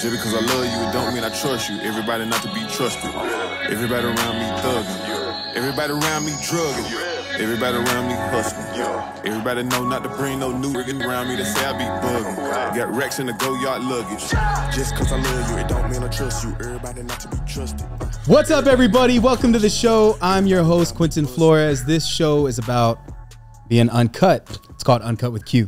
Just because I love you, it don't mean I trust you. Everybody not to be trusted. Everybody around me thugging. Everybody around me drugging. Everybody around me hustling. Everybody know not to bring no new rigging around me. They say I be bugging. Got racks in the go-yard luggage. Just because I love you, it don't mean I trust you. Everybody not to be trusted. What's up, everybody? Welcome to the show. I'm your host, Quentin Flores. This show is about being uncut. It's called Uncut with Q.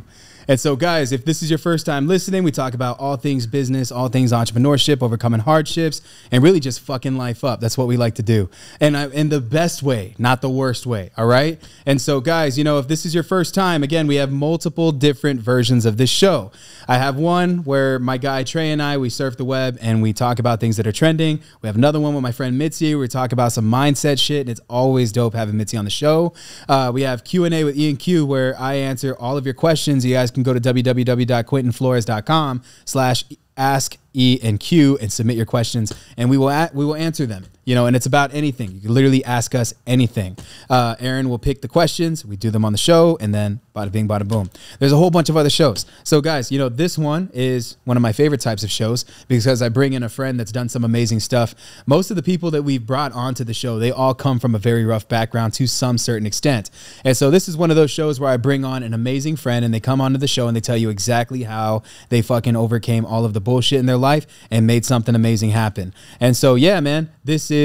And so, guys, if this is your first time listening, we talk about all things business, all things entrepreneurship, overcoming hardships, and really just fucking life up. That's what we like to do. And in the best way, not the worst way, all right? And so, guys, you know, if this is your first time, again, we have multiple different versions of this show. I have one where my guy Trey and I, we surf the web and we talk about things that are trending. We have another one with my friend Mitzi where we talk about some mindset shit, and it's always dope having Mitzi on the show. We have Q&A with Ian Q where I answer all of your questions. You guys can go to www.quentinflores.com/ask-E&Q and submit your questions, and we will answer them. You know, and it's about anything. You can literally ask us anything. Aaron will pick the questions. We do them on the show, and then bada bing, bada boom. There's a whole bunch of other shows. So, guys, you know, this one is one of my favorite types of shows because I bring in a friend that's done some amazing stuff. Most of the people that we've brought onto the show, they all come from a very rough background to some certain extent. And so this is one of those shows where I bring on an amazing friend, and they come onto the show, and they tell you exactly how they fucking overcame all of the bullshit in their life and made something amazing happen. And so, yeah, man, this is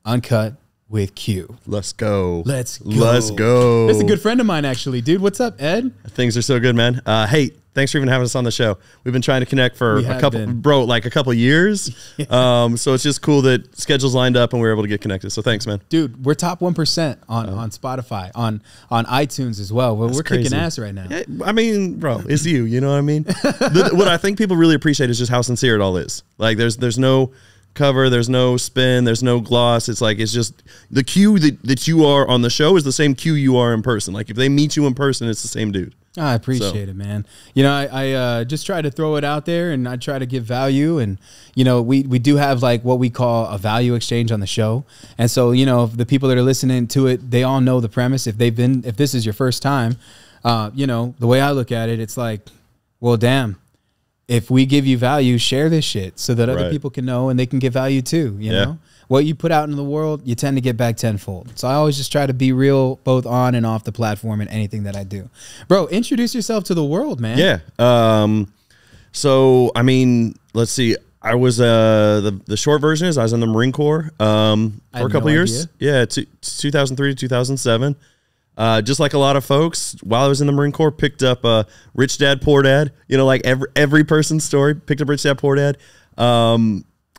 Uncut with Q. Let's go. Let's go. Let's go. This is a good friend of mine, actually, dude. What's up, Ed? Things are so good, man. Hey, thanks for even having us on the show. We've been trying to connect for a couple years. So it's just cool that schedules lined up and we were able to get connected. So thanks, man. Dude, we're top 1% on Spotify, on iTunes as well. We're kicking ass right now. Yeah, I mean, bro, it's you know what I mean? What I think people really appreciate is just how sincere it all is. Like there's no cover, there's no spin, there's no gloss. It's like, it's just the Q that you are on the show is the same Q you are in person. Like if they meet you in person, it's the same dude. I appreciate it, man. You know, I just try to throw it out there, and I try to give value. And, you know, we do have like what we call a value exchange on the show. And so, you know, the people that are listening to it, they all know the premise. If this is your first time, you know, the way I look at it, it's like, well, damn. If we give you value, share this shit so that other people can know and they can get value too. You know, what you put out into the world, you tend to get back tenfold. So I always just try to be real, both on and off the platform in anything that I do. Bro, introduce yourself to the world, man. Yeah. So, I mean, let's see. I was, the short version is I was in the Marine Corps for a couple of years. Yeah. 2003 to 2007. Just like a lot of folks, while I was in the Marine Corps, picked up Rich Dad, Poor Dad. You know, like every person's story, picked up Rich Dad, Poor Dad.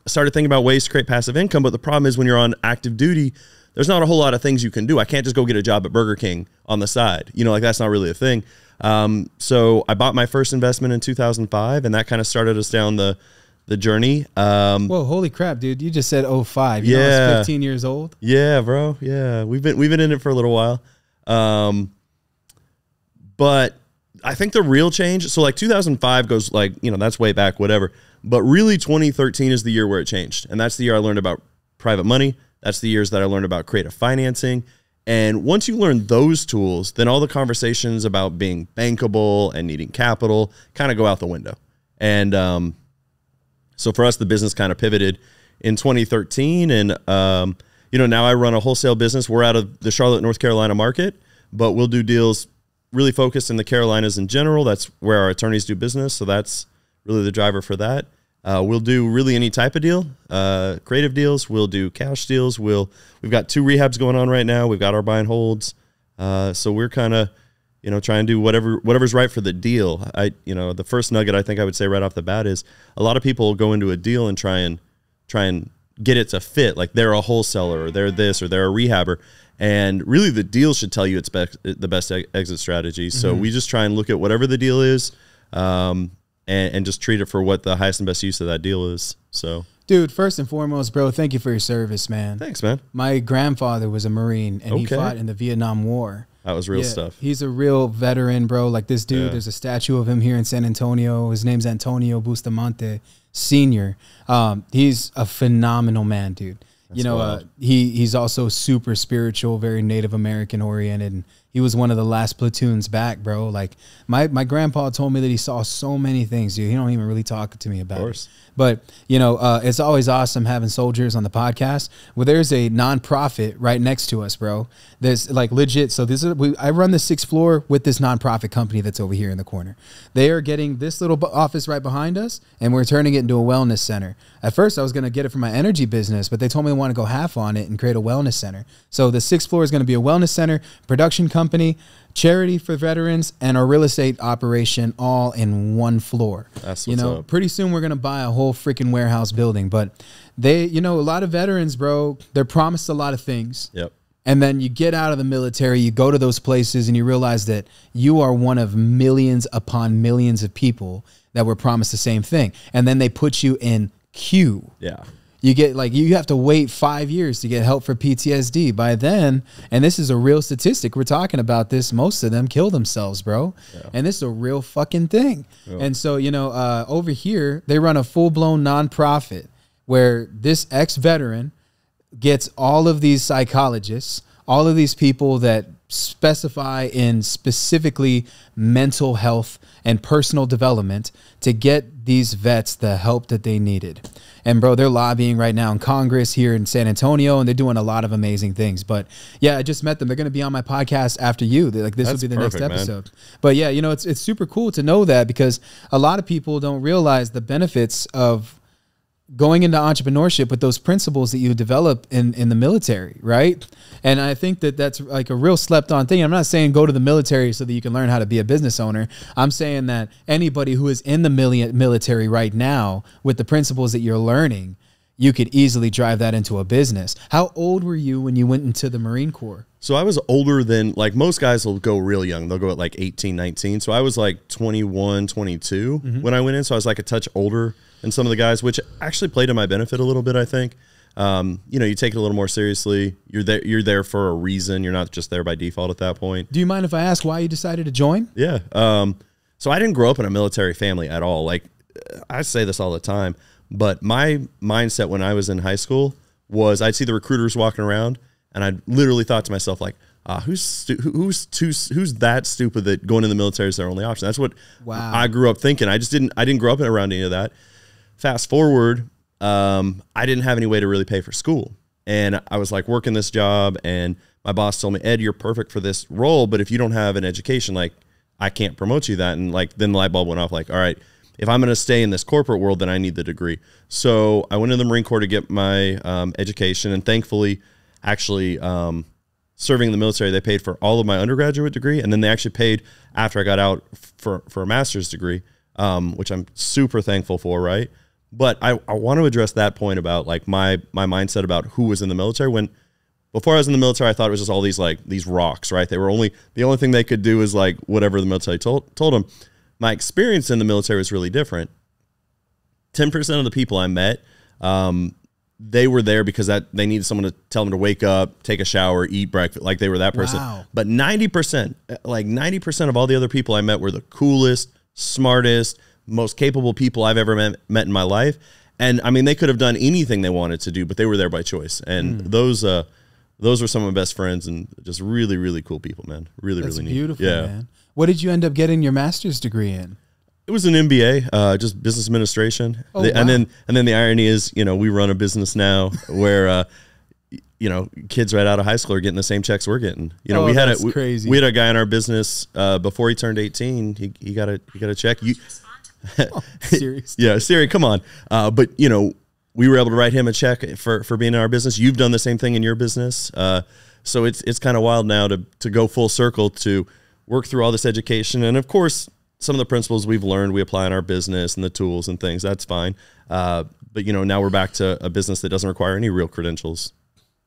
Started thinking about ways to create passive income, but the problem is when you're on active duty, there's not a whole lot of things you can do. I can't just go get a job at Burger King on the side. You know, like that's not really a thing. So I bought my first investment in 2005, and that kind of started us down the journey. Whoa, holy crap, dude. You just said 05. You know, I was 15 years old. Yeah, bro. Yeah. We've been in it for a little while. But I think the real change, so like 2005 goes like, you know, that's way back, whatever. But really 2013 is the year where it changed. And that's the year I learned about private money. That's the years that I learned about creative financing. And once you learn those tools, then all the conversations about being bankable and needing capital kind of go out the window. And, so for us, the business kind of pivoted in 2013. And, you know, now I run a wholesale business. We're out of the Charlotte, North Carolina market, but we'll do deals really focused in the Carolinas in general. That's where our attorneys do business. So that's really the driver for that. We'll do really any type of deal, creative deals. We'll do cash deals. We've got 2 rehabs going on right now. We've got our buy and holds. So we're kind of, you know, trying to do whatever's right for the deal. You know, the first nugget I think I would say right off the bat is a lot of people go into a deal and try and get it to fit. Like they're a wholesaler or they're this or they're a rehabber. And really the deal should tell you it's the best exit strategy. So we just try and look at whatever the deal is and just treat it for what the highest and best use of that deal is. So, dude, first and foremost, bro, thank you for your service, man. Thanks, man. My grandfather was a Marine, and he fought in the Vietnam War. That was real stuff. He's a real veteran, bro. Like this dude, there's a statue of him here in San Antonio. His name's Antonio Bustamante Sr. He's a phenomenal man, dude. That's, you know, he's also super spiritual, very Native American oriented. And He was one of the last platoons back, bro. Like my grandpa told me that he saw so many things, dude. He don't even really talk to me about it. But, you know, it's always awesome having soldiers on the podcast. Well, there's a nonprofit right next to us, bro. There's like legit. So this is, I run the 6th floor with this nonprofit company that's over here in the corner. They are getting this little office right behind us, and we're turning it into a wellness center. At first, I was going to get it for my energy business, but they told me I want to go half on it and create a wellness center. So the 6th floor is going to be a wellness center, production company, charity for veterans, and a real estate operation all in one floor. That's you know, up. Pretty soon we're going to buy a whole freaking warehouse building. But they, you know, a lot of veterans, bro, they're promised a lot of things. Yep. And then you get out of the military, you go to those places, and you realize that you are one of millions upon millions of people that were promised the same thing. And then they put you in queue. Yeah. You get like, you have to wait 5 years to get help for PTSD. By then, and this is a real statistic, we're talking about this, most of them kill themselves, bro. Yeah. And this is a real fucking thing. Yeah. And so, you know, over here, they run a full-blown nonprofit where this ex-veteran gets all of these psychologists, all of these people that specify in specifically mental health and personal development to get these vets the help that they needed. And bro, they're lobbying right now in Congress here in San Antonio, and they're doing a lot of amazing things. But yeah, I just met them. They're going to be on my podcast after you. They're like, this will be the next episode. Man. But yeah, you know, it's super cool to know that, because a lot of people don't realize the benefits of going into entrepreneurship with those principles that you develop in the military, right? And I think that that's like a real slept on thing. I'm not saying go to the military so that you can learn how to be a business owner. I'm saying that anybody who is in the military right now with the principles that you're learning, you could easily drive that into a business. How old were you when you went into the Marine Corps? So I was older than, like, most guys will go real young. They'll go at like 18, 19. So I was like 21, 22 when I went in. So I was like a touch older than some of the guys, which actually played to my benefit a little bit, I think. You know, you take it a little more seriously. You're there for a reason. You're not just there by default at that point. Do you mind if I ask why you decided to join? Yeah. So I didn't grow up in a military family at all. Like, I say this all the time, but my mindset when I was in high school was I'd see the recruiters walking around, and I literally thought to myself, like, who's that stupid that going in the military is their only option? That's what I grew up thinking. I didn't grow up around any of that. Fast forward, I didn't have any way to really pay for school. And I was like working this job, and my boss told me, Ed, you're perfect for this role, but if you don't have an education, like, I can't promote you that. And like, then the light bulb went off, like, all right, if I'm going to stay in this corporate world, then I need the degree. So I went to the Marine Corps to get my education, and thankfully, actually, serving in the military, they paid for all of my undergraduate degree, and then they actually paid after I got out for a master's degree, which I'm super thankful for, right? But I want to address that point about like my mindset about who was in the military. When before I was in the military, I thought it was just all these rocks, right? They were the only thing they could do is like whatever the military told them. My experience in the military was really different. 10% of the people I met, they were there because they needed someone to tell them to wake up, take a shower, eat breakfast. Like, they were that person. Wow. But 90% of all the other people I met were the coolest, smartest, most capable people I've ever met in my life. And I mean, they could have done anything they wanted to do, but they were there by choice. And those were some of my best friends, and just really, really cool people, man. Really, That's really neat. Beautiful, man. What did you end up getting your master's degree in? It was an MBA, just business administration. Oh, wow. And then the irony is, you know, we run a business now where, you know, kids right out of high school are getting the same checks we're getting. You know, we had a guy in our business before he turned 18. He got a check. Seriously? Yeah, Siri, come on. But you know, we were able to write him a check for being in our business. You've done the same thing in your business. So it's kind of wild now to go full circle to work through all this education, and of course, some of the principles we've learned, we apply in our business and the tools and things. That's fine. But, you know, now we're back to a business that doesn't require any real credentials.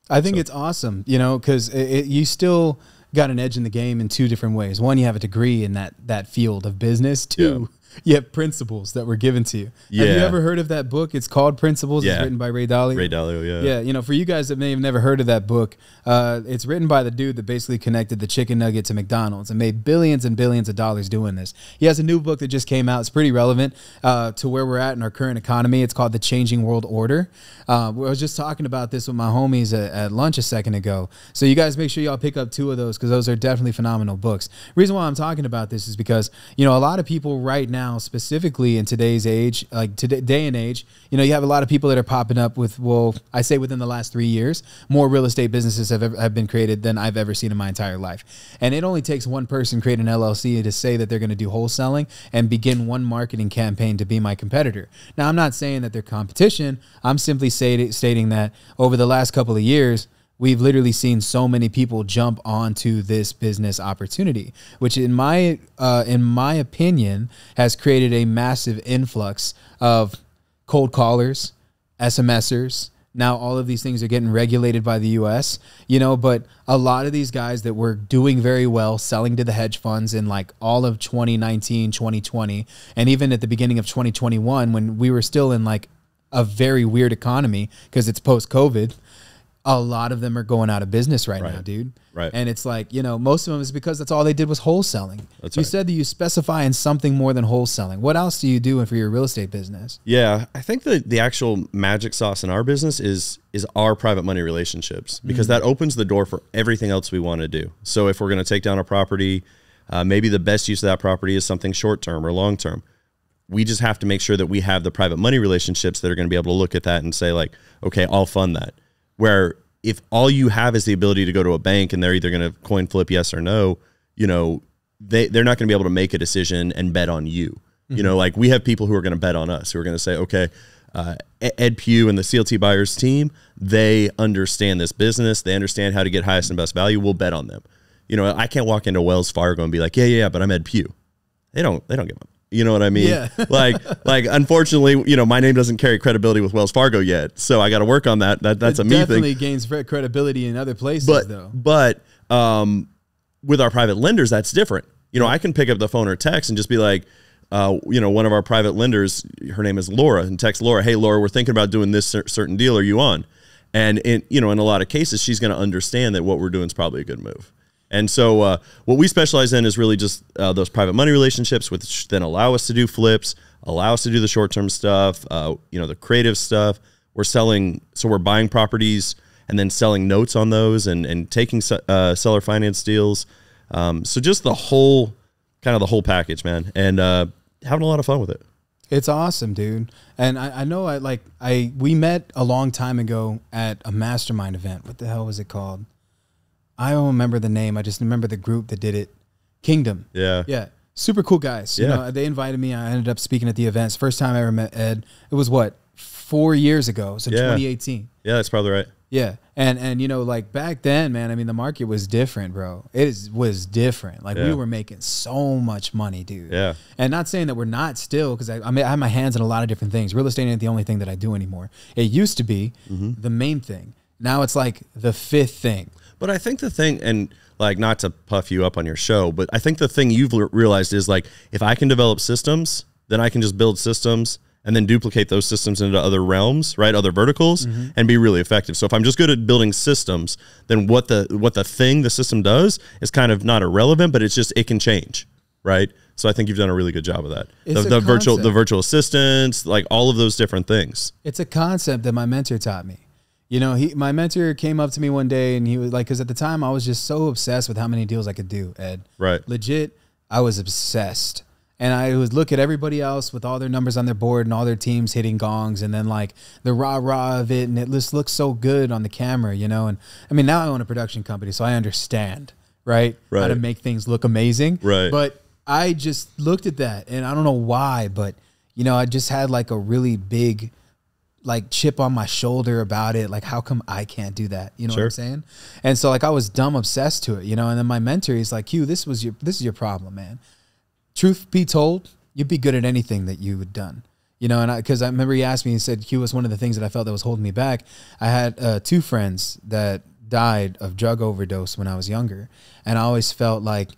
I think it's awesome, you know, because you still got an edge in the game in two different ways. One, you have a degree in that field of business. Two, You have principles that were given to you. Have you ever heard of that book? It's called Principles. It's written by Ray Dalio. Ray Dalio, yeah. Yeah, you know, for you guys that may have never heard of that book, it's written by the dude that basically connected the chicken nugget to McDonald's and made billions and billions of dollars doing this. He has a new book that just came out. It's pretty relevant to where we're at in our current economy. It's called The Changing World Order. I was just talking about this with my homies at lunch a second ago. So you guys make sure y'all pick up 2 of those because those are definitely phenomenal books. Reason why I'm talking about this is because, you know, a lot of people right now, specifically in today's age, like today day and age, you know, you have a lot of people that are popping up with, well, I say within the last 3 years, more real estate businesses have been created than I've ever seen in my entire life. And it only takes one person creating an LLC to say that they're going to do wholesaling and begin one marketing campaign to be my competitor. Now, I'm not saying that they're competition. I'm simply stating that over the last couple of years, we've literally seen so many people jump onto this business opportunity, which in my opinion has created a massive influx of cold callers, SMSers. Now all of these things are getting regulated by the US, you know, but a lot of these guys that were doing very well, selling to the hedge funds in like all of 2019, 2020, and even at the beginning of 2021, when we were still in like a very weird economy because it's post-COVID, a lot of them are going out of business right now, dude. Right. And it's like, you know, most of them is because that's all they did was wholesaling. That's you right. said that you specify in something more than wholesaling. What else do you do for your real estate business? Yeah, I think the actual magic sauce in our business is our private money relationships, because that opens the door for everything else we want to do. So if we're going to take down a property, maybe the best use of that property is something short-term or long-term. We just have to make sure that we have the private money relationships that are going to be able to look at that and say like, okay, I'll fund that. Where if all you have is the ability to go to a bank and they're either going to coin flip yes or no, you know, they're not going to be able to make a decision and bet on you. You know, like we have people who are going to bet on us, who are going to say, okay, Ed Peugh and the CLT Buyers team, they understand this business. They understand how to get highest and best value. We'll bet on them. You know, I can't walk into Wells Fargo and be like, yeah, but I'm Ed Peugh. They don't give up. You know what I mean? Yeah. like unfortunately, you know, my name doesn't carry credibility with Wells Fargo yet. So I got to work on that. That's a me thing. Definitely gains credibility in other places though. But with our private lenders, that's different. You know, I can pick up the phone or text and just be like, you know, one of our private lenders, her name is Laura, and text Laura, hey, Laura, we're thinking about doing this certain deal. Are you on? And you know, in a lot of cases, she's going to understand that what we're doing is probably a good move. And so what we specialize in is really just those private money relationships, which then allow us to do flips, allow us to do the short-term stuff, you know, the creative stuff. We're selling, so we're buying properties and then selling notes on those and taking seller finance deals. So just the whole, kind of the whole package, man, and having a lot of fun with it. It's awesome, dude. And I know we met a long time ago at a mastermind event. What the hell was it called? I don't remember the name. I just remember the group that did it. Kingdom. Yeah. Yeah. Super cool guys. You know, they invited me. I ended up speaking at the events. First time I ever met Ed. It was what, 4 years ago. So 2018. Yeah, that's probably right. Yeah. And you know, like back then, man, I mean, the market was different, bro. Was different. Like we were making so much money, dude. Yeah. And not saying that we're not still, because I have my hands in a lot of different things. Real estate ain't the only thing that I do anymore. It used to be the main thing. Now it's like the 5th thing. But I think the thing, and like not to puff you up on your show, but I think the thing you've realized is like, if I can develop systems, then I can just build systems and then duplicate those systems into other realms, right? Other verticals, and be really effective. So if I'm just good at building systems, then what the system does is kind of not irrelevant, but it's just, it can change, right? So I think you've done a really good job of that. The virtual assistants, like all of those different things. It's a concept that my mentor taught me. You know, my mentor came up to me one day and he was like, because at the time I was just so obsessed with how many deals I could do, Ed. Right. Legit, I was obsessed. And I would look at everybody else with all their numbers on their board and all their teams hitting gongs and then like the rah-rah of it. And it just looks so good on the camera, you know? And I mean, now I own a production company, so I understand, right? How to make things look amazing. Right. But I just looked at that and I don't know why, but, you know, I just had like a really big like chip on my shoulder about it. Like, how come I can't do that? You know what I'm saying? And so like, I was dumb obsessed to it, you know? And then my mentor, he's like, Q, this is your problem, man. Truth be told, you'd be good at anything that you had done, you know? And cause I remember he asked me, he said, Q was one of the things that I felt that was holding me back. I had 2 friends that died of drug overdose when I was younger. And I always felt like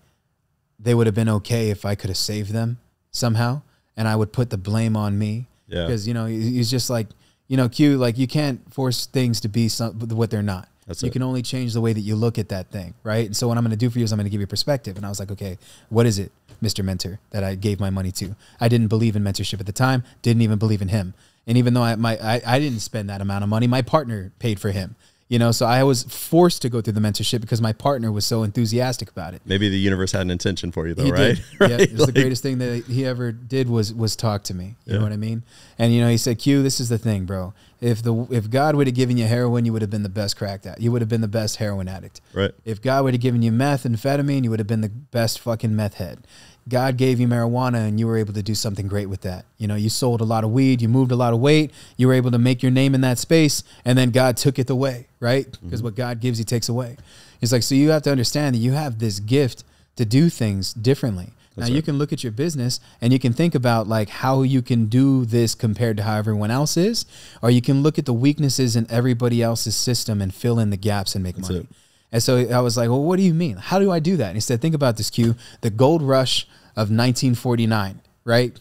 they would have been okay if I could have saved them somehow. and I would put the blame on me. Yeah. Because, you know, he's just like, you know, Q, like you can't force things to be what they're not. You can only change the way that you look at that thing, right? And so what I'm going to do for you is I'm going to give you perspective. And I was like, okay, what is it, Mr. Mentor, that I gave my money to? I didn't believe in mentorship at the time, didn't even believe in him. And even though I didn't spend that amount of money, my partner paid for him. You know, so I was forced to go through the mentorship because my partner was so enthusiastic about it. Maybe the universe had an intention for you, though, he right? Did. Right? Yeah, it was the greatest thing that he ever did was talk to me. You know what I mean? And you know, he said, "Q, this is the thing, bro. If God would have given you heroin, you would have been the best crack addict. You would have been the best heroin addict. Right. If God would have given you methamphetamine, you would have been the best fucking meth head. God gave you marijuana and you were able to do something great with that. You know, you sold a lot of weed, you moved a lot of weight, you were able to make your name in that space, and then God took it away, right? Because what God gives, he takes away. It's like, so you have to understand that you have this gift to do things differently. Now you can look at your business and you can think about like how you can do this compared to how everyone else is, or you can look at the weaknesses in everybody else's system and fill in the gaps and make money. And so I was like, well, what do you mean? How do I do that? And he said, think about this, Q, the gold rush of 1949, right?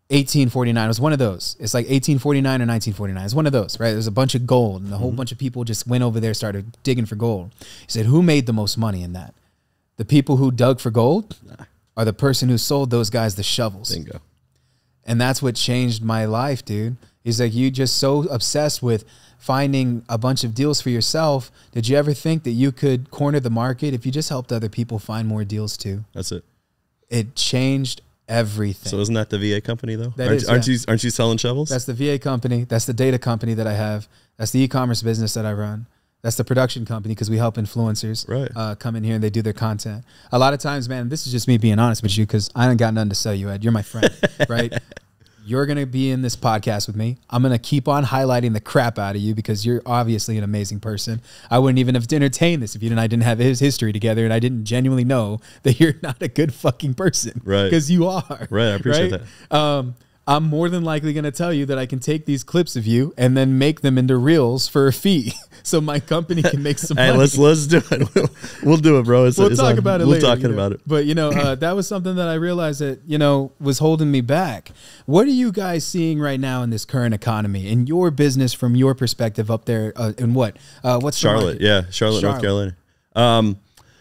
1849 was one of those. It's like 1849 or 1949. It's one of those, right? There's a bunch of gold and a whole bunch of people just went over there, started digging for gold. He said, who made the most money in that? The people who dug for gold or the person who sold those guys the shovels? Bingo. And that's what changed my life, dude. He's like, you just so obsessed with finding a bunch of deals for yourself. Did you ever think that you could corner the market if you just helped other people find more deals too? That's it. It changed everything. So isn't that the VA company though? That aren't you selling shovels? That's the VA company. That's the data company that I have. That's the e-commerce business that I run. That's the production company because we help influencers come in here and they do their content. A lot of times, man, this is just me being honest with you because I ain't got nothing to sell you, Ed. You're my friend, right? You're going to be in this podcast with me. I'm going to keep on highlighting the crap out of you because you're obviously an amazing person. I wouldn't even have entertained this if you and I didn't have his history together and I didn't genuinely know that you're not a good fucking person. Right. Because you are. Right. I appreciate that. I'm more than likely going to tell you that I can take these clips of you and then make them into reels for a fee so my company can make some money. Hey, let's do it. We'll do it, bro. We'll talk about it later. We'll talk about it. But, you know, that was something that I realized that, you know, was holding me back. What are you guys seeing right now in this current economy, in your business from your perspective up there in what? What's Charlotte? Yeah, Charlotte, North Carolina.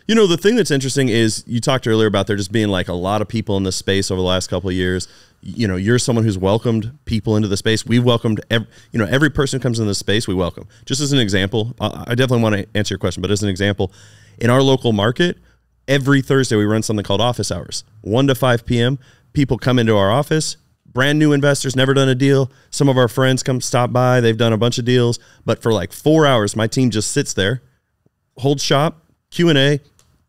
You know, the thing that's interesting is you talked earlier about there just being like a lot of people in this space over the last couple of years. You know, you're someone who's welcomed people into the space. We've welcomed, every person who comes in this space, we welcome. Just as an example, I definitely want to answer your question, but as an example, in our local market, every Thursday we run something called office hours, 1 to 5 p.m. People come into our office, brand new investors, never done a deal. Some of our friends come stop by. They've done a bunch of deals, but for like 4 hours, my team just sits there, holds shop, Q&A,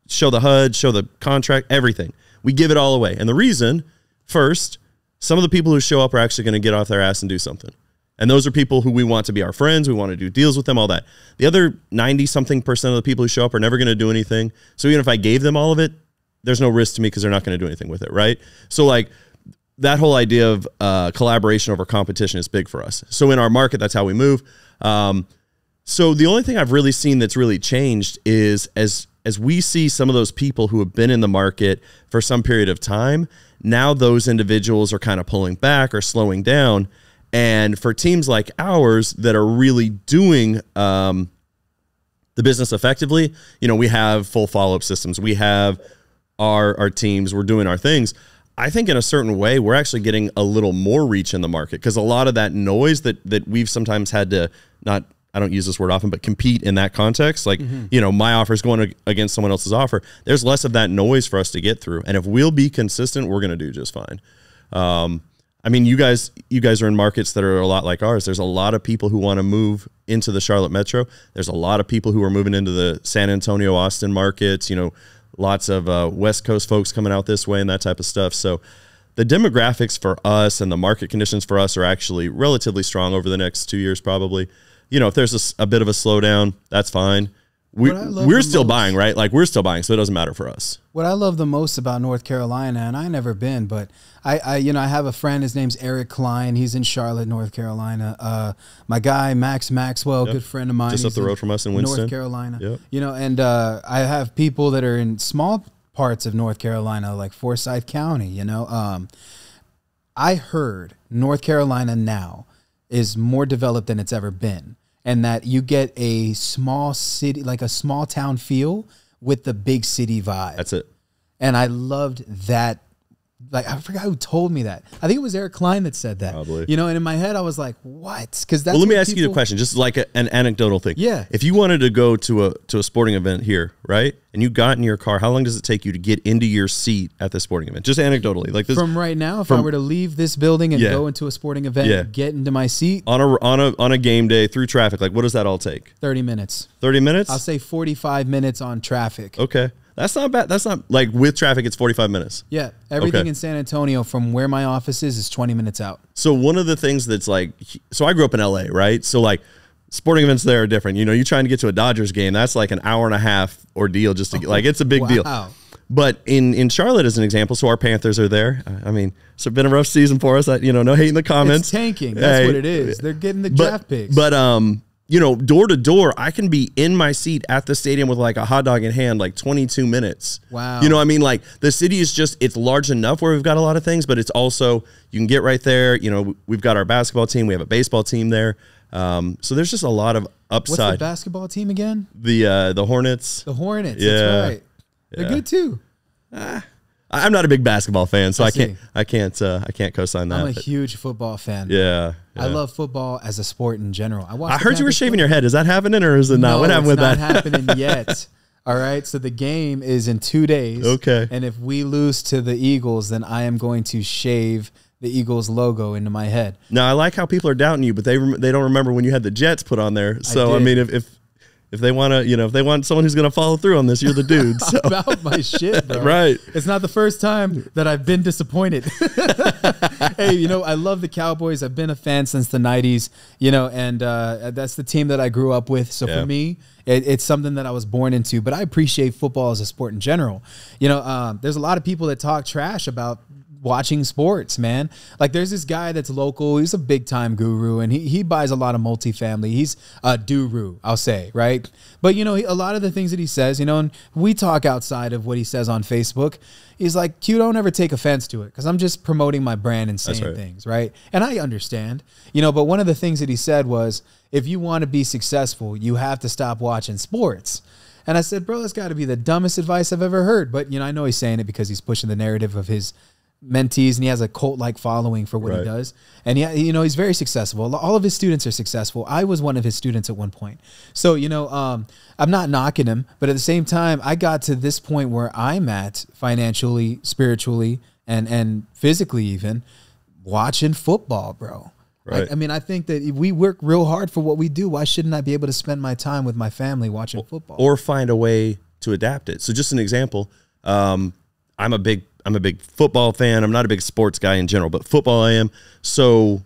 show the HUD, show the contract, everything. We give it all away. And the reason, first, some of the people who show up are actually going to get off their ass and do something. And those are people who we want to be our friends. We want to do deals with them, all that. The other 90-something% of the people who show up are never going to do anything. So even if I gave them all of it, there's no risk to me because they're not going to do anything with it, right? So like that whole idea of collaboration over competition is big for us. So in our market, that's how we move. So the only thing I've really seen that's really changed is as we see some of those people who have been in the market for some period of time, now those individuals are kind of pulling back or slowing down. And for teams like ours that are really doing the business effectively, you know, we have full follow-up systems. We have our teams. We're doing our things. I think in a certain way, we're actually getting a little more reach in the market because a lot of that noise that we've sometimes had to I don't use this word often, but compete in that context. Like, you know, my offer is going against someone else's offer. There's less of that noise for us to get through. And if we'll be consistent, we're going to do just fine. I mean, you guys are in markets that are a lot like ours. There's a lot of people who want to move into the Charlotte Metro. There's a lot of people who are moving into the San Antonio, Austin markets, you know, lots of West Coast folks coming out this way and that type of stuff. So the demographics for us and the market conditions for us are actually relatively strong over the next 2 years, probably. You know, if there's a bit of a slowdown, that's fine. We're still buying, right? Like we're still buying, so it doesn't matter for us. What I love the most about North Carolina, and I never been, but I have a friend. His name's Eric Klein. He's in Charlotte, North Carolina. My guy Max Maxwell, good friend of mine, just up the road from us in Winston, North Carolina. Yep. You know, and I have people that are in small parts of North Carolina, like Forsyth County. You know, I heard North Carolina now is more developed than it's ever been, and that you get a small city, like a small town feel with the big city vibe. That's it. And I loved that. Like, I forgot who told me that. I think it was Eric Klein that said that. Probably. You know, and in my head, I was like, what? Because that's Well, let me what ask you the people- question, just like an anecdotal thing. Yeah. If you wanted to go to a sporting event here, right, and you got in your car, how long does it take you to get into your seat at the sporting event? Just anecdotally, like this. From right now, if I were to leave this building and Yeah. go into a sporting event, Yeah. get into my seat, on a game day through traffic, like what does that all take? 30 minutes. 30 minutes? I'll say 45 minutes on traffic. Okay. That's not bad. That's not like with traffic, it's 45 minutes. Yeah. Everything Okay. in San Antonio from where my office is 20 minutes out. So one of the things that's like, so I grew up in LA, right? So like sporting events there are different. You know, you're trying to get to a Dodgers game, that's like an hour and a half ordeal just to get, like, it's a big deal. Wow. But in Charlotte, as an example, so our Panthers are there. I mean, it's been a rough season for us. No hate in the comments. It's tanking. That's Hey, what it is. They're getting the draft picks. But door to door, I can be in my seat at the stadium with like a hot dog in hand, like 22 minutes. Wow. You know what I mean? Like the city is just, it's large enough where we've got a lot of things, but it's also, you can get right there. You know, we've got our basketball team. We have a baseball team there. So there's just a lot of What's the upside. basketball team again? The Hornets. The Hornets. Yeah. That's right. They're good too. I'm not a big basketball fan, so I I see. can't co-sign that. I'm a but huge football fan. yeah. I love football as a sport in general. I heard you were shaving your head. Is that happening or is it not? No, What happened with it's that? not happening yet. All right. So the game is in 2 days. Okay. And if we lose to the Eagles, then I am going to shave the Eagles logo into my head. Now I like how people are doubting you, but they don't remember when you had the Jets put on there. So I did. mean, if they want to, if they want someone who's going to follow through on this, you're the dude. So. About my shit, bro. Right. It's not the first time that I've been disappointed. Hey, I love the Cowboys. I've been a fan since the 90s, and that's the team that I grew up with. So Yeah. for me, it's something that I was born into, but I appreciate football as a sport in general. There's a lot of people that talk trash about watching sports, man. Like there's this guy that's local. He's a big time guru and he buys a lot of multifamily. He's a guru, I'll say, right? But a lot of the things that he says, and we talk outside of what he says on Facebook. He's like, Q, don't ever take offense to it because I'm just promoting my brand and saying right. things, right? And I understand, but one of the things that he said was, if you want to be successful, you have to stop watching sports. And I said, bro, that's got to be the dumbest advice I've ever heard. But, I know he's saying it because he's pushing the narrative of his mentees and he has a cult-like following for what he Right. does. And he's very successful. All of his students are successful. I was one of his students at one point. So, I'm not knocking him, but at the same time, I got to this point where I'm at financially, spiritually, and physically even watching football, bro. Right. I think that if we work real hard for what we do, why shouldn't I be able to spend my time with my family watching football? Or find a way to adapt it. So just an example, I'm a big football fan. I'm not a big sports guy in general, but football I am. So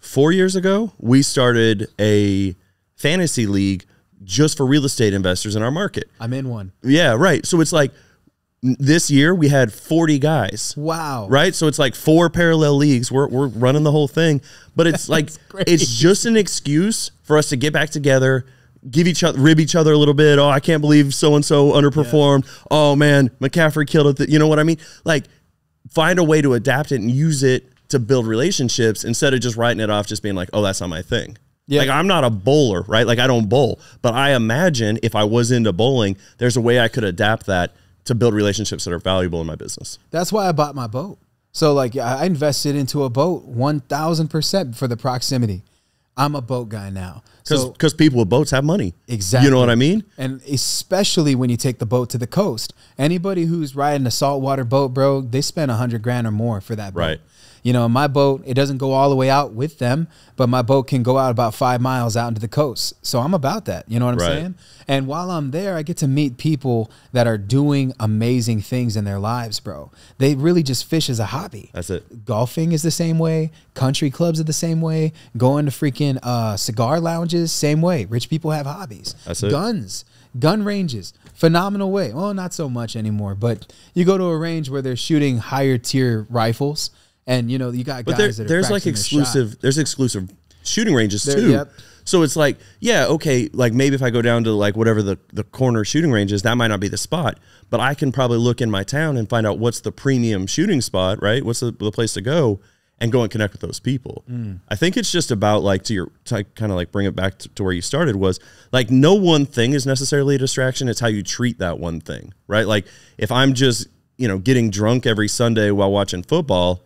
4 years ago, we started a fantasy league just for real estate investors in our market. I'm in one. Yeah, right. So it's like this year we had 40 guys. Wow. Right? So it's like 4 parallel leagues. We're running the whole thing. But it's like great. it's just an excuse for us to get back together, rib each other a little bit. Oh, I can't believe so-and-so underperformed. Yeah. Oh man, McCaffrey killed it. You know what I mean? Like find a way to adapt it and use it to build relationships instead of just writing it off, just being like, oh, that's not my thing. Yeah. Like I'm not a bowler, right? Like I don't bowl, but I imagine if I was into bowling, there's a way I could adapt that to build relationships that are valuable in my business. That's why I bought my boat. So like I invested into a boat 1,000% for the proximity. I'm a boat guy now. Because people with boats have money. Exactly. You know what I mean? And especially when you take the boat to the coast. Anybody who's riding a saltwater boat, bro, they spend $100,000 or more for that boat. Right. My boat, it doesn't go all the way out with them, but my boat can go out about 5 miles out into the coast. So I'm about that. You know what I'm saying? And while I'm there, I get to meet people that are doing amazing things in their lives, bro. They really just fish as a hobby. That's it. Golfing is the same way. Country clubs are the same way. Going to freaking cigar lounges, same way. Rich people have hobbies. That's it. Guns, gun ranges, phenomenal way. Well, not so much anymore, but you go to a range where they're shooting higher tier rifles. And you got guys that are there's like exclusive shooting ranges too. Yep. So it's like, yeah, okay, like maybe if I go down to like whatever the corner shooting range is, that might not be the spot, but I can probably look in my town and find out what's the premium shooting spot, right? What's the place to go? and go and connect with those people. I think it's just about like to kind of like bring it back to where you started was like no one thing is necessarily a distraction. It's how you treat that one thing, right? Like if I'm just, getting drunk every Sunday while watching football,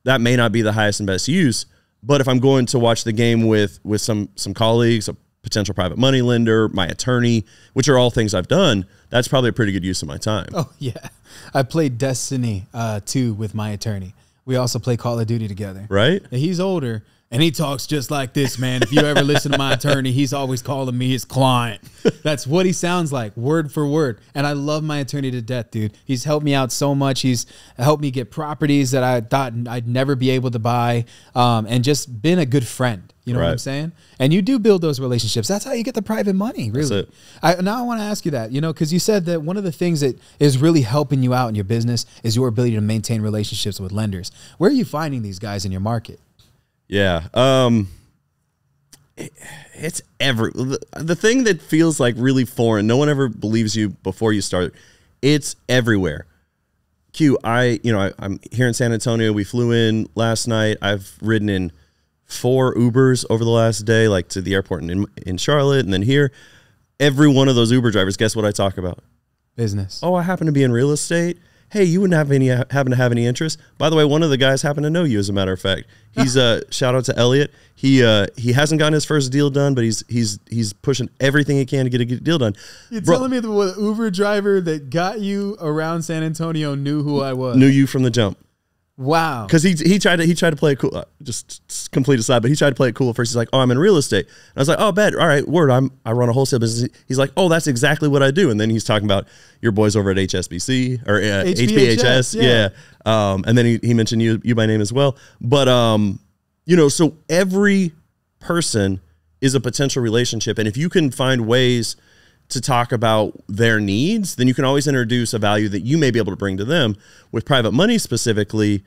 that may not be the highest and best use. But if I'm going to watch the game with some colleagues, a potential private money lender, my attorney, which are all things I've done, that's probably a pretty good use of my time. Oh yeah. I played Destiny 2 with my attorney. We also play Call of Duty together. Right? And he's older, and he talks just like this, man. If you ever listen to my attorney, he's always calling me his client. That's what he sounds like, word for word. And I love my attorney to death, dude. He's helped me out so much. He's helped me get properties that I thought I'd never be able to buy, and just been a good friend. You know what I'm saying? And you do build those relationships. That's how you get the private money, really. Now I want to ask you that, because you said that one of the things that is really helping you out in your business is your ability to maintain relationships with lenders. Where are you finding these guys in your market? Yeah. It's the thing that feels like really foreign. No one ever believes you before you start. It's everywhere. I'm here in San Antonio. We flew in last night. I've ridden in 4 Ubers over the last day, like to the airport in Charlotte and then here. Every one of those Uber drivers, guess what I talk about? Business. Oh, I happen to be in real estate. Hey, you wouldn't happen to have any interest? By the way, one of the guys happened to know you, as a matter of fact. He's shout out to Elliot. He hasn't gotten his first deal done, but he's pushing everything he can to get a good deal done. You're telling me the Uber driver that got you around San Antonio knew who I was? Knew you from the jump. Wow. Because he tried to play it cool. Just complete aside, but he tried to play it cool at first. He's like, "Oh, I'm in real estate." And I was like, "Oh, bet. All right, word. I run a wholesale business." He's like, "Oh, that's exactly what I do." And then he's talking about your boys over at HSBC or HPHS. Yeah. And then he mentioned you by name as well. But so every person is a potential relationship, and if you can find ways to talk about their needs, then you can always introduce a value that you may be able to bring to them. With private money specifically,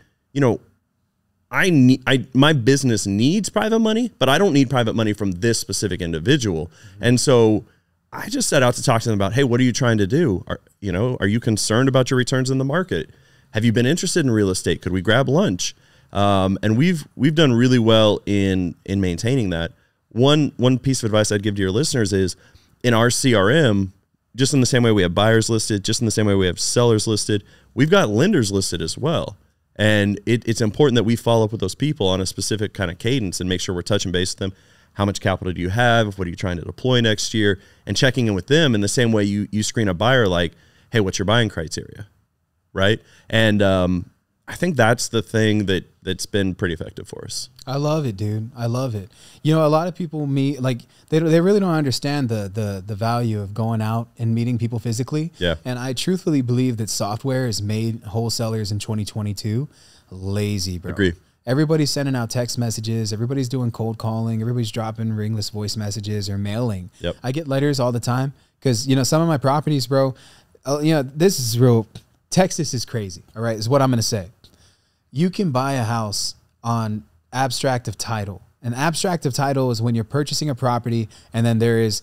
my business needs private money, but I don't need private money from this specific individual. And so I just set out to talk to them about, hey, what are you trying to do? Are you concerned about your returns in the market? Have you been interested in real estate? Could we grab lunch? And we've done really well in maintaining that. One piece of advice I'd give to your listeners is, in our CRM, just in the same way we have buyers listed, just in the same way we have sellers listed, we've got lenders listed as well. And it's important that we follow up with those people on a specific kind of cadence and make sure we're touching base with them. How much capital do you have? What are you trying to deploy next year? And checking in with them in the same way you screen a buyer, like, hey, what's your buying criteria? Right? And I think that's the thing that's been pretty effective for us. I love it, dude. I love it. A lot of people they really don't understand the value of going out and meeting people physically. Yeah. And I truthfully believe that software has made wholesalers in 2022 lazy, bro. Agree. Everybody's sending out text messages. Everybody's doing cold calling. Everybody's dropping ringless voice messages or mailing. Yep. I get letters all the time because, some of my properties, bro, this is real. Texas is crazy. All right. Is what I'm going to say. You can buy a house on abstract of title. An abstract of title is when you're purchasing a property and then there is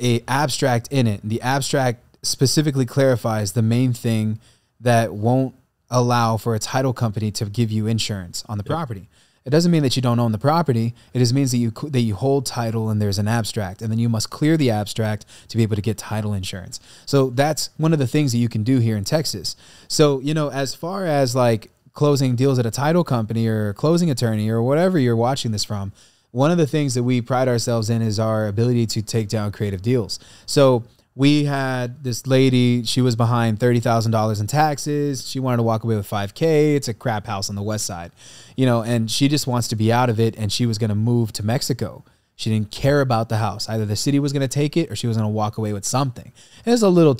a abstract in it. The abstract specifically clarifies the main thing that won't allow for a title company to give you insurance on the property. It doesn't mean that you don't own the property. It just means that you hold title and there's an abstract, and then you must clear the abstract to be able to get title insurance. So that's one of the things that you can do here in Texas. So, as far as like closing deals at a title company or a closing attorney or whatever you're watching this from, one of the things that we pride ourselves in is our ability to take down creative deals. So we had this lady, she was behind $30,000 in taxes. She wanted to walk away with $5K. It's a crap house on the west side, and she just wants to be out of it. And she was going to move to Mexico. She didn't care about the house. Either the city was going to take it or she was going to walk away with something. And it's a little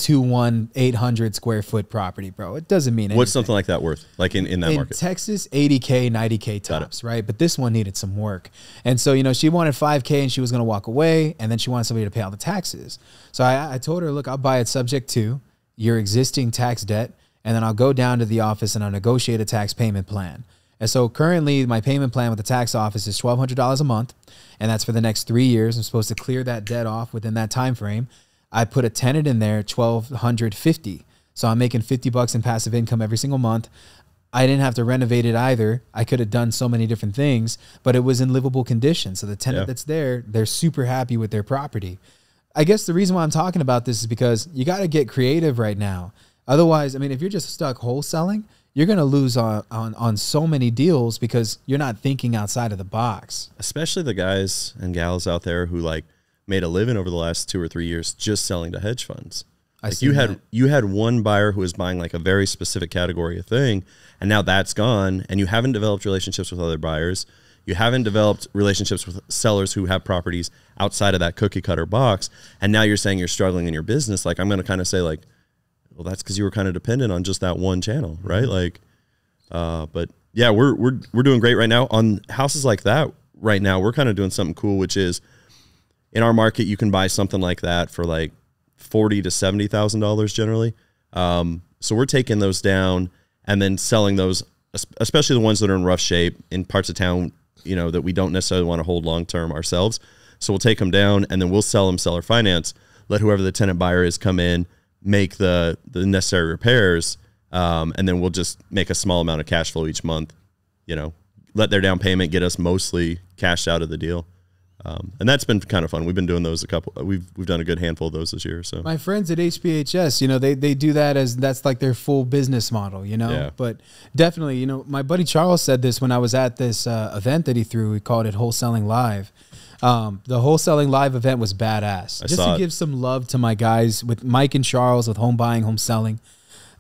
800 square foot property, bro. It doesn't mean anything. What's something like that worth? Like in that market? In Texas, 80K, 90K tops, right? But this one needed some work. And so, she wanted $5K and she was going to walk away. And then she wanted somebody to pay all the taxes. So I told her, look, I'll buy it subject to your existing tax debt. And then I'll go down to the office and I'll negotiate a tax payment plan. And so currently my payment plan with the tax office is $1,200 a month. And that's for the next 3 years. I'm supposed to clear that debt off within that time frame. I put a tenant in there, $1,250. So I'm making $50 in passive income every single month. I didn't have to renovate it either. I could have done so many different things, but it was in livable condition. So the tenant that's there, they're super happy with their property. I guess the reason why I'm talking about this is because you got to get creative right now. Otherwise, I mean, if you're just stuck wholesaling, you're going to lose on so many deals because you're not thinking outside of the box. Especially the guys and gals out there who like made a living over the last 2 or 3 years just selling to hedge funds. Like you had one buyer who was buying like a very specific category of thing, and now that's gone, and you haven't developed relationships with other buyers. You haven't developed relationships with sellers who have properties outside of that cookie cutter box, and now you're saying you're struggling in your business. Like, I'm going to kind of say like, well, that's because you were kind of dependent on just that one channel, right? Like, but yeah, we're doing great right now on houses like that. Right now, we're kind of doing something cool, which is in our market, you can buy something like that for like $40,000 to $70,000 generally. So we're taking those down and then selling those, especially the ones that are in rough shape in parts of town, you know, that we don't necessarily want to hold long term ourselves. So we'll take them down and then we'll sell them seller finance. Let whoever the tenant buyer is come in, make the necessary repairs, and then we'll just make a small amount of cash flow each month. You know, let their down payment get us mostly cashed out of the deal. And that's been kind of fun. We've been doing those we've done a good handful of those this year. So my friends at HPHS, you know, they do that as that's like their full business model, you know. Yeah. But definitely, you know, my buddy Charles said this when I was at this event that he threw. We called it Wholesaling Live. The Wholesaling Live event was badass. Just to give some love to my guys with Mike and Charles with home buying, home selling.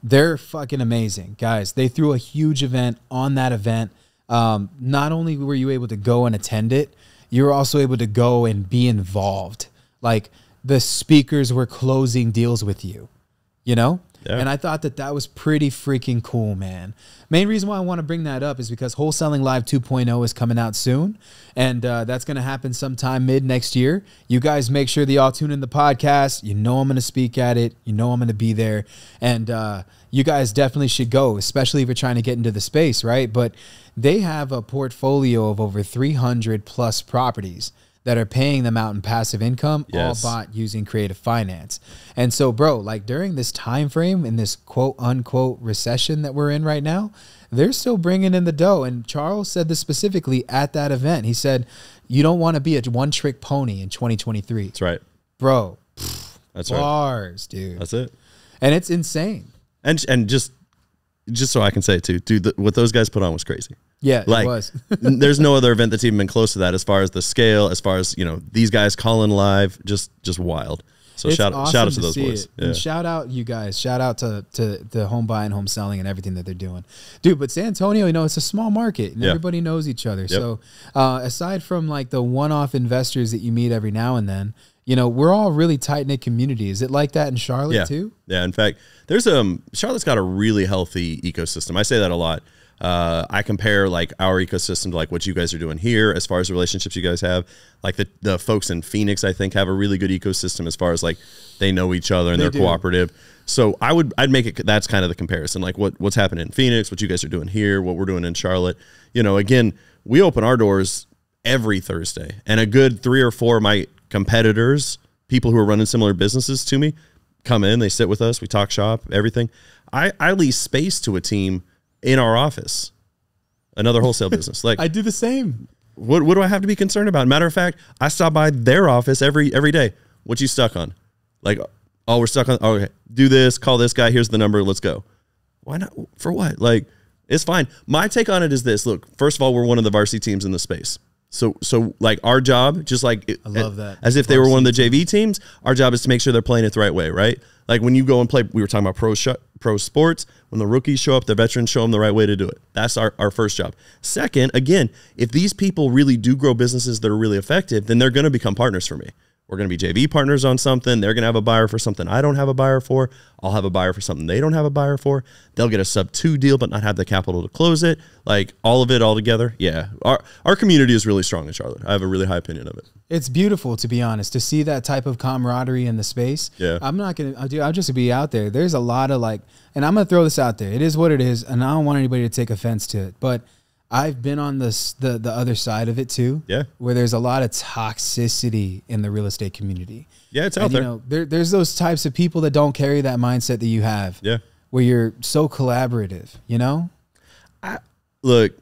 They're fucking amazing guys. They threw a huge event on that event. Not only were you able to go and attend it, you were also able to go and be involved. Like the speakers were closing deals with you, you know? Yeah. And I thought that that was pretty freaking cool, man. Main reason why I want to bring that up is because Wholesaling Live 2.0 is coming out soon. And that's going to happen sometime mid next year. You guys make sure that y'all tune in the podcast. You know I'm going to speak at it. You know I'm going to be there. And you guys definitely should go, especially if you're trying to get into the space, right? But they have a portfolio of over 300 plus properties that are paying them out in passive income, all bought using creative finance. And so, bro, like during this time frame in this quote unquote recession that we're in right now, they're still bringing in the dough. And Charles said this specifically at that event. He said, you don't want to be a one-trick pony in 2023. That's right. Bro, that's bars, dude. That's it. And it's insane. And just so I can say it too, dude, what those guys put on was crazy. Yeah, like, it was. There's no other event that's even been close to that as far as the scale, as far as, you know, these guys calling live, just wild. So shout out to those boys. Yeah. And shout out you guys. Shout out to the home buying, home selling, and everything that they're doing. Dude, but San Antonio, you know, it's a small market and everybody knows each other. Yep. So aside from like the one-off investors that you meet every now and then, you know, we're all really tight-knit community. Is it like that in Charlotte too? Yeah, in fact, there's Charlotte's got a really healthy ecosystem. I say that a lot. I compare like our ecosystem to like what you guys are doing here as far as the relationships you guys have. Like the folks in Phoenix, I think, have a really good ecosystem as far as like they know each other and they're cooperative. So I'd make it, that's kind of the comparison, like what's happening in Phoenix, what you guys are doing here, what we're doing in Charlotte. You know, again, we open our doors every Thursday, and a good 3 or 4 of my competitors, people who are running similar businesses to me, come in, they sit with us, we talk shop, everything. I lease space to a team in our office, another wholesale business. Like I do the same. What do I have to be concerned about? Matter of fact, I stop by their office every day. What you stuck on? Like, oh, we're stuck on. Oh, okay, do this. Call this guy. Here's the number. Let's go. Why not? For what? Like, it's fine. My take on it is this. Look, first of all, we're one of the varsity teams in the space. So like our job, just like I love that. As if they were one of the JV teams, our job is to make sure they're playing it the right way, right? Like when you go and play, we were talking about pro sports, when the rookies show up, the veterans show them the right way to do it. That's our first job. Second, again, if these people really do grow businesses that are really effective, then they're going to become partners for me. We're going to be JV partners on something. They're going to have a buyer for something I don't have a buyer for. I'll have a buyer for something they don't have a buyer for. They'll get a sub-2 deal but not have the capital to close it. Like all of it all together. Yeah. Our community is really strong in Charlotte. I have a really high opinion of it. It's beautiful, to be honest, to see that type of camaraderie in the space. Yeah. I'm not going to, I'll just be out there. There's a lot of like, and I'm going to throw this out there. It is what it is, and I don't want anybody to take offense to it, but I've been on the other side of it too. Yeah. Where there's a lot of toxicity in the real estate community. Yeah, it's out there. You know, there's those types of people that don't carry that mindset that you have. Yeah. Where you're so collaborative, you know? Look,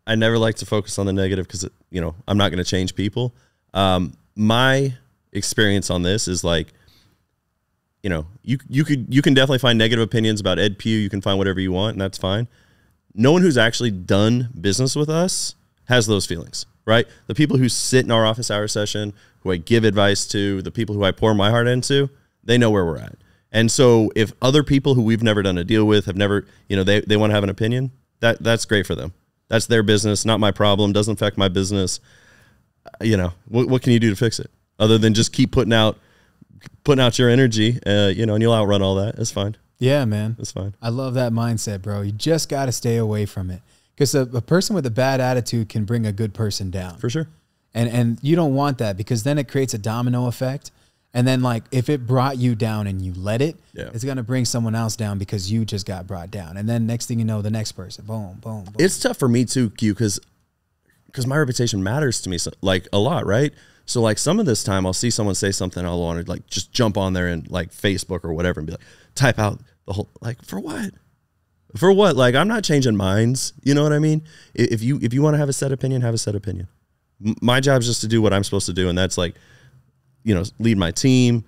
I never like to focus on the negative because, you know, I'm not going to change people. My experience on this is like, you know, you can definitely find negative opinions about Ed Peugh. You can find whatever you want, and that's fine. No one who's actually done business with us has those feelings, right? The people who sit in our office hour session, who I give advice to, the people who I pour my heart into, they know where we're at. And so if other people who we've never done a deal with have never, you know, they want to have an opinion, that's great for them. That's their business, not my problem, doesn't affect my business. You know, what can you do to fix it other than just keep putting out your energy, you know, and you'll outrun all that. It's fine. Yeah, man. It's fine. I love that mindset, bro. You just got to stay away from it because a person with a bad attitude can bring a good person down. For sure. And you don't want that because then it creates a domino effect. And then, like, if it brought you down and you let it, it's going to bring someone else down because you just got brought down. And then next thing you know, the next person, boom, boom, boom. It's tough for me too, Q, because my reputation matters to me, like, a lot, right? So, like, some of this time I'll see someone say something, I'll want to, like, just jump on there and, like, Facebook or whatever and be like, type out the whole, like, for what? For what? Like, I'm not changing minds. You know what I mean? If you want to have a set opinion, have a set opinion. My job is just to do what I'm supposed to do, and that's, like, you know, lead my team,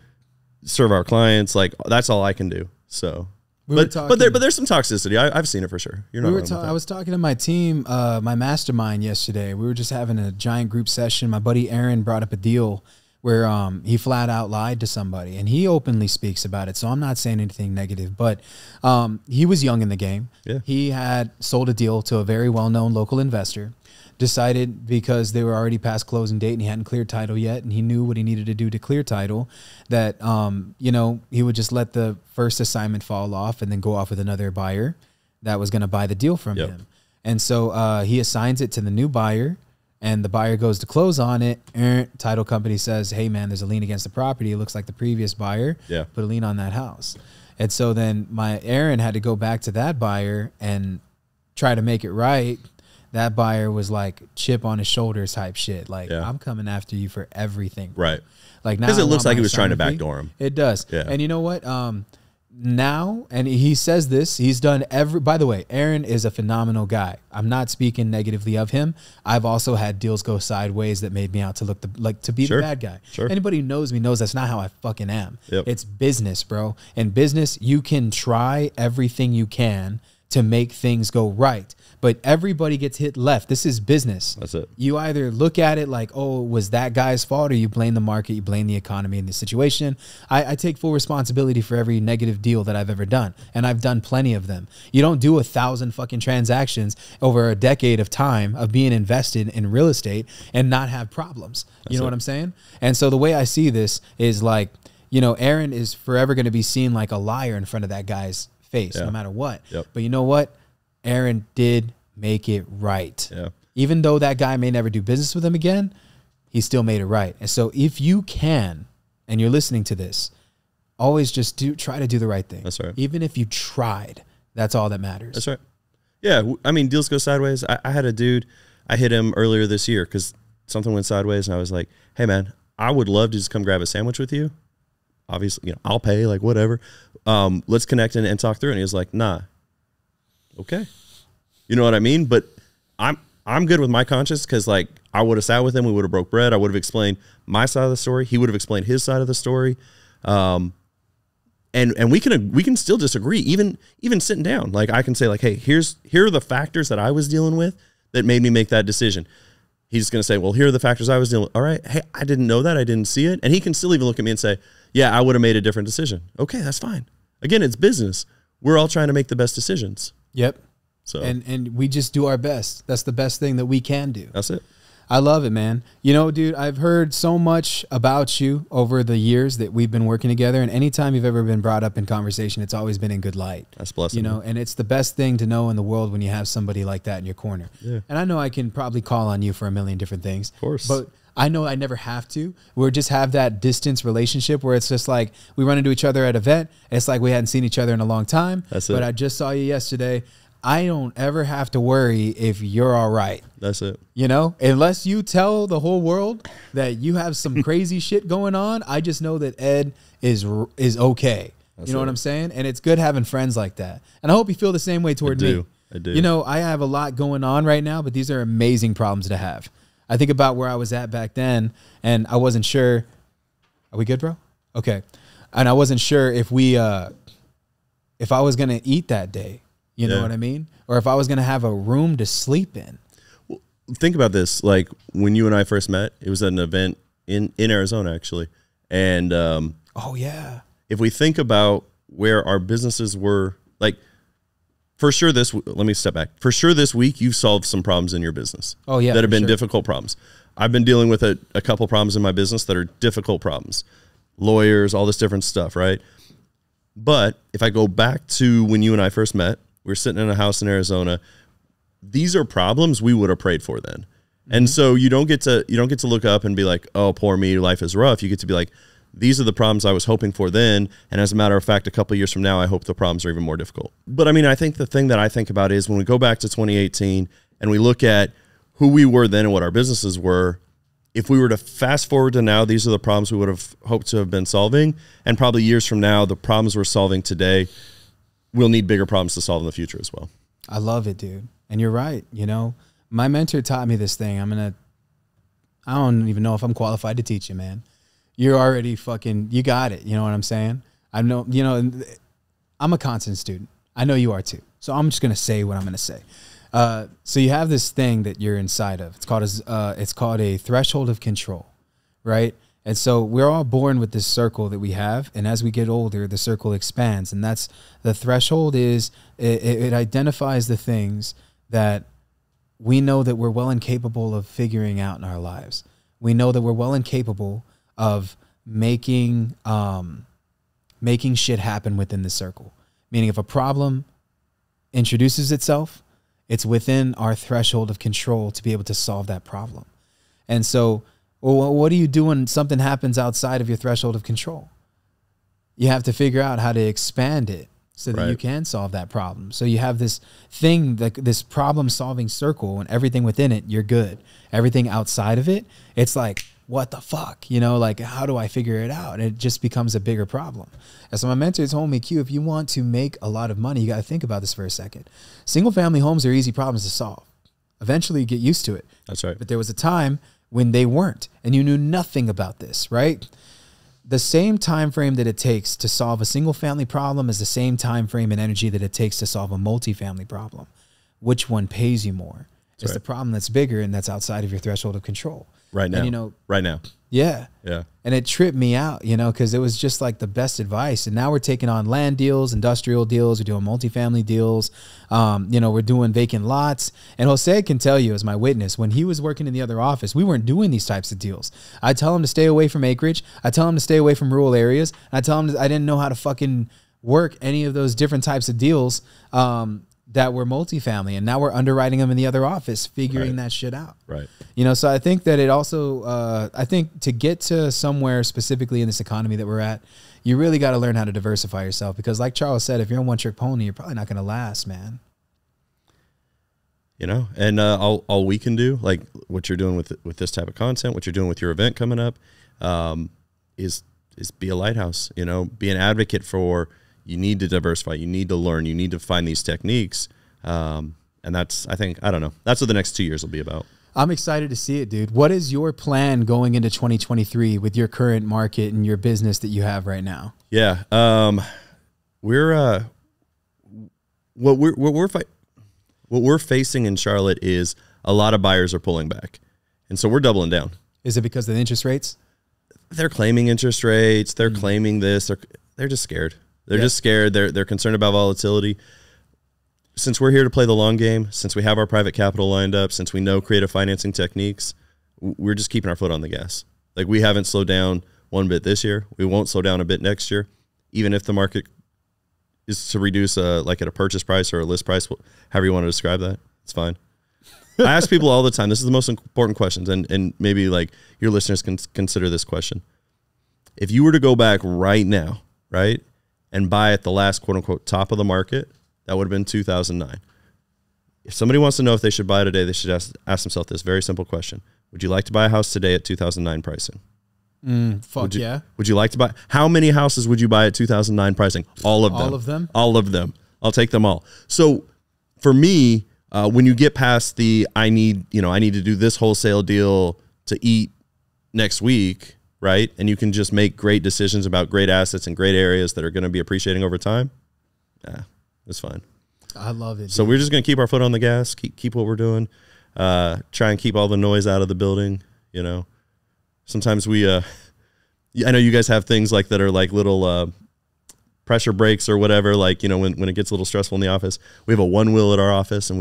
serve our clients. Like, that's all I can do. So, but there's some toxicity. I've seen it for sure. You're not wrong with that. I was talking to my team, my mastermind yesterday. We were just having a giant group session. My buddy Aaron brought up a deal where he flat out lied to somebody, and he openly speaks about it. So I'm not saying anything negative, but he was young in the game. Yeah. He had sold a deal to a very well-known local investor, decided because they were already past closing date and he hadn't cleared title yet, and he knew what he needed to do to clear title, that, you know, he would just let the first assignment fall off and then go off with another buyer that was going to buy the deal from him. And so he assigns it to the new buyer, and the buyer goes to close on it. Title company says, hey, man, there's a lien against the property. It looks like the previous buyer put a lien on that house. And so then my Aaron had to go back to that buyer and try to make it right. That buyer was like chip on his shoulders type shit. Like, I'm coming after you for everything. Right. Like, now because it looks like he was trying to backdoor him. It does. Yeah. And you know what? Now, and he says this, he's done by the way, Aaron is a phenomenal guy. I'm not speaking negatively of him. I've also had deals go sideways that made me out to look to be the bad guy. Sure. Anybody who knows me knows that's not how I fucking am. Yep. It's business, bro. In business, you can try everything you can to make things go right, but everybody gets hit left. This is business. That's it. You either look at it like, oh, was that guy's fault, or you blame the market, you blame the economy and the situation. I take full responsibility for every negative deal that I've ever done, and I've done plenty of them. You don't do 1,000 fucking transactions over a decade of time of being invested in real estate and not have problems. You know what I'm saying? And so the way I see this is like, you know, Aaron is forever going to be seen like a liar in front of that guy's face, no matter what. But you know what? Aaron did make it right. Even though that guy may never do business with him again, he still made it right. And so if you can, and you're listening to this, always just try to do the right thing. That's right. Even if you tried, that's all that matters. That's right. Yeah, I mean, deals go sideways. I had a dude, I hit him earlier this year because something went sideways, and I was like, hey, man, I would love to just come grab a sandwich with you. Obviously, you know, I'll pay, like, whatever. Let's connect and talk through. And he was like, nah. Okay. You know what I mean? But I'm good with my conscience because, like, I would have sat with him. We would have broke bread. I would have explained my side of the story. He would have explained his side of the story. And we can still disagree, even sitting down. Like, I can say, like, hey, here are the factors that I was dealing with that made me make that decision. He's going to say, well, here are the factors I was dealing with. All right. Hey, I didn't know that. I didn't see it. And he can still even look at me and say, yeah, I would have made a different decision. Okay, that's fine. Again, it's business. We're all trying to make the best decisions. Yep. So and we just do our best. That's the best thing that we can do. That's it. I love it, man. You know, dude, I've heard so much about you over the years that we've been working together, and anytime you've ever been brought up in conversation, it's always been in good light. That's blessing. You know, and it's the best thing to know in the world when you have somebody like that in your corner. Yeah. And I know I can probably call on you for a million different things. Of course. But I know I never have to. We just have that distance relationship where it's just like we run into each other at an event. It's like we hadn't seen each other in a long time. That's it. But I just saw you yesterday. I don't ever have to worry if you're all right. That's it. You know, unless you tell the whole world that you have some crazy shit going on, I just know that Ed is okay. That's you know what I'm saying? And it's good having friends like that. And I hope you feel the same way toward me. I do. You know, I have a lot going on right now, but these are amazing problems to have. I think about where I was at back then, and I wasn't sure. Are we good, bro? Okay. And I wasn't sure if I was going to eat that day. You know what I mean? Or if I was going to have a room to sleep in. Well, think about this. Like when you and I first met, it was at an event in Arizona, actually. And oh, yeah. If we think about where our businesses were, like, for sure let me step back. For sure this week, you've solved some problems in your business. Oh, yeah. That have been difficult problems. I've been dealing with a couple problems in my business that are difficult problems. Lawyers, all this different stuff, right? But if I go back to when you and I first met, we were sitting in a house in Arizona. These are problems we would have prayed for then. And so you don't get to look up and be like, oh, poor me, life is rough. You get to be like, these are the problems I was hoping for then. And as a matter of fact, a couple of years from now, I hope the problems are even more difficult. But I mean, I think the thing that I think about is when we go back to 2018 and we look at who we were then and what our businesses were, if we were to fast forward to now, these are the problems we would have hoped to have been solving. And probably years from now, the problems we're solving today, we'll need bigger problems to solve in the future as well. I love it, dude. And you're right. You know, my mentor taught me this thing. I don't even know if I'm qualified to teach you, man. You're already you got it. You know what I'm saying? I know, you know, I'm a constant student. I know you are too. So I'm just going to say what I'm going to say. So you have this thing that you're inside of. It's called a threshold of control, right? And so we're all born with this circle that we have. And as we get older, the circle expands. And that's the threshold it identifies the things that we know that we're well incapable of figuring out in our lives. We know that we're well incapable of making shit happen within the circle. Meaning if a problem introduces itself, it's within our threshold of control to be able to solve that problem. And so, well, what do you do when something happens outside of your threshold of control? You have to figure out how to expand it so that you can solve that problem. So you have this thing, like this problem-solving circle, and everything within it, you're good. Everything outside of it, it's like, what the fuck? You know, like, how do I figure it out? And it just becomes a bigger problem. And so my mentor told me, Q, if you want to make a lot of money, you got to think about this for a second. Single family homes are easy problems to solve. Eventually you get used to it. That's right. But there was a time when they weren't, and you knew nothing about this, right? The same time frame that it takes to solve a single family problem is the same time frame and energy that it takes to solve a multifamily problem. Which one pays you more? It's the problem that's bigger and that's outside of your threshold of control. Right now. And, you know, right now. Yeah. Yeah. And it tripped me out, you know, because it was just like the best advice. And now we're taking on land deals, industrial deals. We're doing multifamily deals. You know, we're doing vacant lots. And Jose can tell you as my witness, when he was working in the other office, we weren't doing these types of deals. I tell him to stay away from acreage. I tell him to stay away from rural areas. I tell him I didn't know how to fucking work any of those different types of deals that were multifamily. And now we're underwriting them in the other office, figuring that shit out. Right. You know, so I think that it also, I think to get to somewhere specifically in this economy that we're at, you really got to learn how to diversify yourself, because like Charles said, if you're a one-trick pony, you're probably not going to last, man. You know, and all we can do, like what you're doing with this type of content, what you're doing with your event coming up, is be a lighthouse, you know, be an advocate for, you need to diversify, you need to learn, you need to find these techniques. And that's, I think, I don't know, that's what the next 2 years will be about. I'm excited to see it, dude. What is your plan going into 2023 with your current market and your business that you have right now? Yeah. What we're facing in Charlotte is a lot of buyers are pulling back. And so we're doubling down. Is it because of the interest rates? They're claiming interest rates. They're claiming this. They're just scared. They're just scared. They're concerned about volatility. Since we're here to play the long game, since we have our private capital lined up, since we know creative financing techniques, we're just keeping our foot on the gas. Like, we haven't slowed down one bit this year. We won't slow down a bit next year. Even if the market is to reduce like at a purchase price or a list price, however you want to describe that, it's fine. I ask people all the time, this is the most important questions, and maybe like your listeners can consider this question. If you were to go back right now, right, and buy at the last quote unquote top of the market, that would have been 2009. If somebody wants to know if they should buy today, they should ask themselves this very simple question. Would you like to buy a house today at 2009 pricing? Would you like to buy? How many houses would you buy at 2009 pricing? All of them. All of them? All of them. I'll take them all. So for me, when you get past the I need to do this wholesale deal to eat next week, right? And you can just make great decisions about great assets and great areas that are going to be appreciating over time. Yeah, it's fine. I love it. So we're just going to keep our foot on the gas, keep what we're doing, try and keep all the noise out of the building. You know, sometimes I know you guys have things like that are like little pressure breaks or whatever. Like, you know, when it gets a little stressful in the office, we have a one wheel at our office, and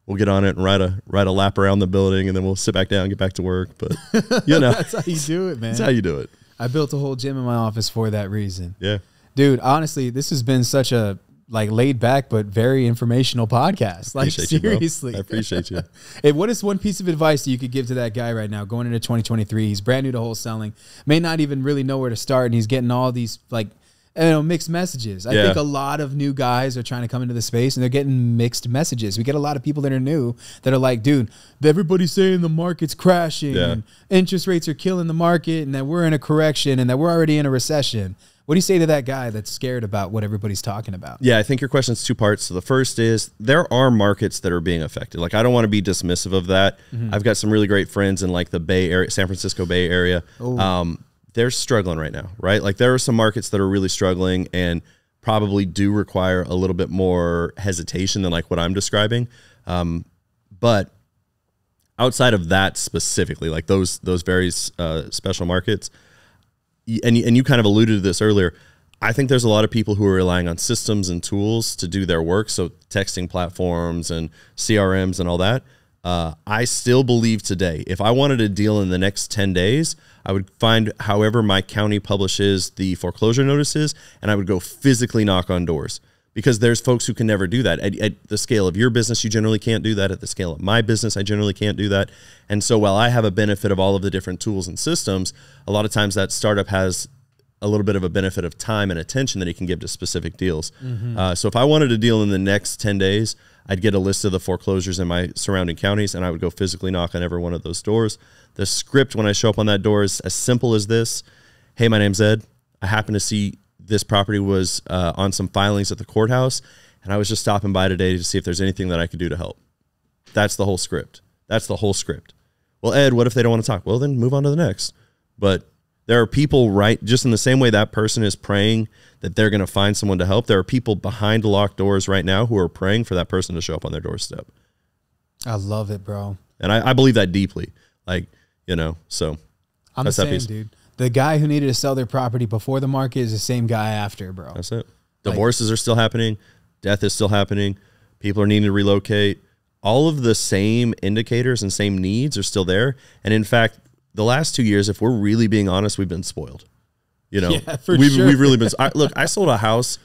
we'll get on it and ride a lap around the building, and then we'll sit back down and get back to work. But you know, that's how you do it, man. That's how you do it. I built a whole gym in my office for that reason. Yeah, dude. Honestly, this has been such a like laid back but very informational podcast. Like seriously, I appreciate you. Hey, what is one piece of advice that you could give to that guy right now going into 2023? He's brand new to wholesaling, may not even really know where to start, and he's getting all these like mixed messages. I think a lot of new guys are trying to come into the space, and they're getting mixed messages. We get a lot of people that are new that are like, dude, everybody's saying the market's crashing, and interest rates are killing the market, and that we're in a correction, and that we're already in a recession. What do you say to that guy that's scared about what everybody's talking about? Yeah, I think your question's two parts. So the first is there are markets that are being affected. Like, I don't want to be dismissive of that. I've got some really great friends in like the Bay Area, San Francisco Bay Area. They're struggling right now, right? Like, there are some markets that are really struggling and probably do require a little bit more hesitation than like what I'm describing. But outside of that specifically, like those very special markets, and you kind of alluded to this earlier, I think there's a lot of people who are relying on systems and tools to do their work. So texting platforms and CRMs and all that. I still believe today, if I wanted a deal in the next 10 days, I would find however my county publishes the foreclosure notices, and I would go physically knock on doors, because there's folks who can never do that. At the scale of your business, you generally can't do that. At the scale of my business, I generally can't do that. And so while I have a benefit of all of the different tools and systems, a lot of times that startup has a little bit of a benefit of time and attention that he can give to specific deals. So if I wanted a deal in the next 10 days, I'd get a list of the foreclosures in my surrounding counties, and I would go physically knock on every one of those doors. The script when I show up on that door is as simple as this. Hey, my name's Ed. I happen to see this property was on some filings at the courthouse, and I was just stopping by today to see if there's anything that I could do to help. That's the whole script. That's the whole script. Well, Ed, what if they don't want to talk? Well, then move on to the next. But there are people, right, just in the same way that person is praying that they're going to find someone to help, there are people behind locked doors right now who are praying for that person to show up on their doorstep. I love it, bro. And I believe that deeply. Like, you know, so I'm the same, dude. The guy who needed to sell their property before the market is the same guy after, bro. That's it. Divorces are still happening. Death is still happening. People are needing to relocate. All of the same indicators and same needs are still there. And in fact, the last 2 years, if we're really being honest, we've been spoiled. You know, we've really been. Look, I sold a house.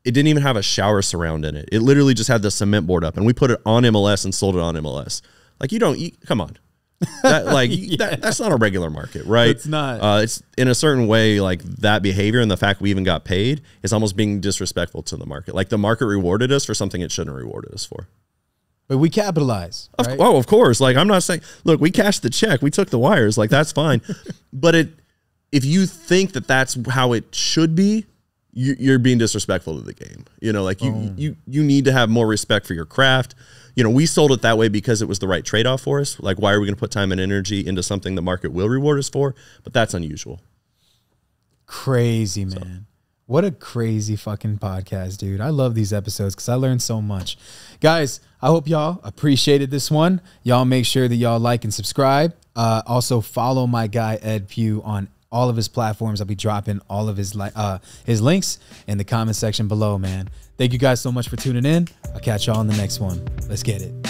It didn't even have a shower surround in it. It literally just had the cement board up, and we put it on MLS and sold it on MLS. Like, come on. That's not a regular market, right? It's not. It's in a certain way, like that behavior and the fact we even got paid is almost being disrespectful to the market. Like, the market rewarded us for something it shouldn't have rewarded us for. But we capitalize. Right? Oh, of course. Like, I'm not saying, look, we cashed the check. We took the wires. Like, that's fine. But if you think that that's how it should be, you're being disrespectful to the game. You know, like you need to have more respect for your craft. You know, we sold it that way because it was the right trade-off for us. Like, why are we going to put time and energy into something the market will reward us for? But that's unusual. Crazy, man. What a crazy fucking podcast, dude. I love these episodes because I learned so much. Guys, I hope y'all appreciated this one. Y'all make sure that y'all like and subscribe. Also, follow my guy, Ed Peugh, on all of his platforms. I'll be dropping all of his links in the comment section below, man. Thank you guys so much for tuning in. I'll catch y'all in the next one. Let's get it.